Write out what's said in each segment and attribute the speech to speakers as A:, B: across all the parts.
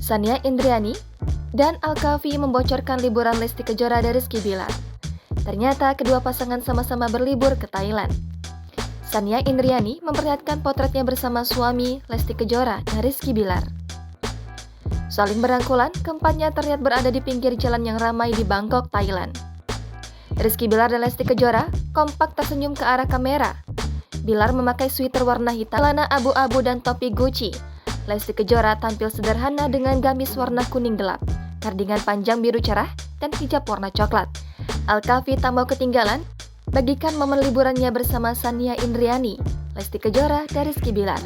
A: Shania Indriani dan Al-Kafi membocorkan liburan Lesti Kejora dan Rizky Bilar. Ternyata kedua pasangan sama-sama berlibur ke Thailand. Shania Indriani memperlihatkan potretnya bersama suami Lesti Kejora dan Rizky Bilar. Saling berangkulan, keempatnya terlihat berada di pinggir jalan yang ramai di Bangkok, Thailand. Rizky Bilar dan Lesti Kejora kompak tersenyum ke arah kamera. Bilar memakai sweater warna hitam, celana abu-abu dan topi Gucci. Lesti Kejora tampil sederhana dengan gamis warna kuning gelap, kardigan panjang biru cerah, dan hijab warna coklat. Al-Kafi tak mau ketinggalan, bagikan momen liburannya bersama Shania Indriani, Lesti Kejora, dan Rizky Bilar.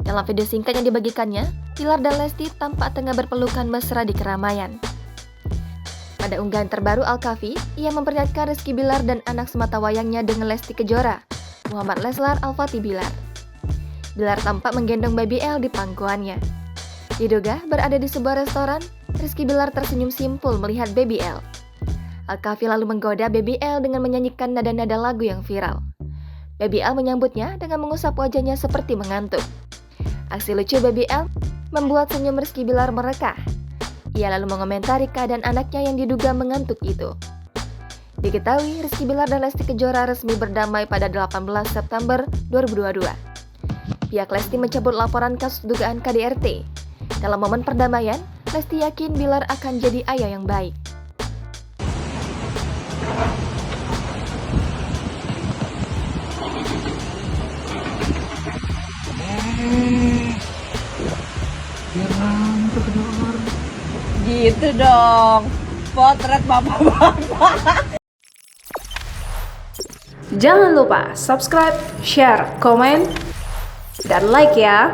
A: Dalam video singkat yang dibagikannya, Bilar dan Lesti tampak tengah berpelukan mesra di keramaian. Pada unggahan terbaru Al-Kafi, ia memperlihatkan Rizky Bilar dan anak sematawayangnya dengan Lesti Kejora, Muhammad Leslar Al-Fatih Bilar. Bilar tampak menggendong Baby L di pangkuannya. Diduga berada di sebuah restoran, Rizky Bilar tersenyum simpul melihat Baby L. Al-Kafi lalu menggoda Baby L dengan menyanyikan nada-nada lagu yang viral. Baby L menyambutnya dengan mengusap wajahnya seperti mengantuk. Aksi lucu Baby L membuat senyum Rizky Bilar merekah. Ia lalu mengomentari keadaan anaknya yang diduga mengantuk itu. Diketahui Rizky Bilar dan Lesti Kejora resmi berdamai pada 18 September 2022. Pihak Lesti mencabut laporan kasus dugaan KDRT. Dalam momen perdamaian, Lesti yakin Bilar akan jadi ayah yang baik.
B: Gitu dong, potret bapak-bapak.
C: Jangan lupa subscribe, share, komen, dan like ya.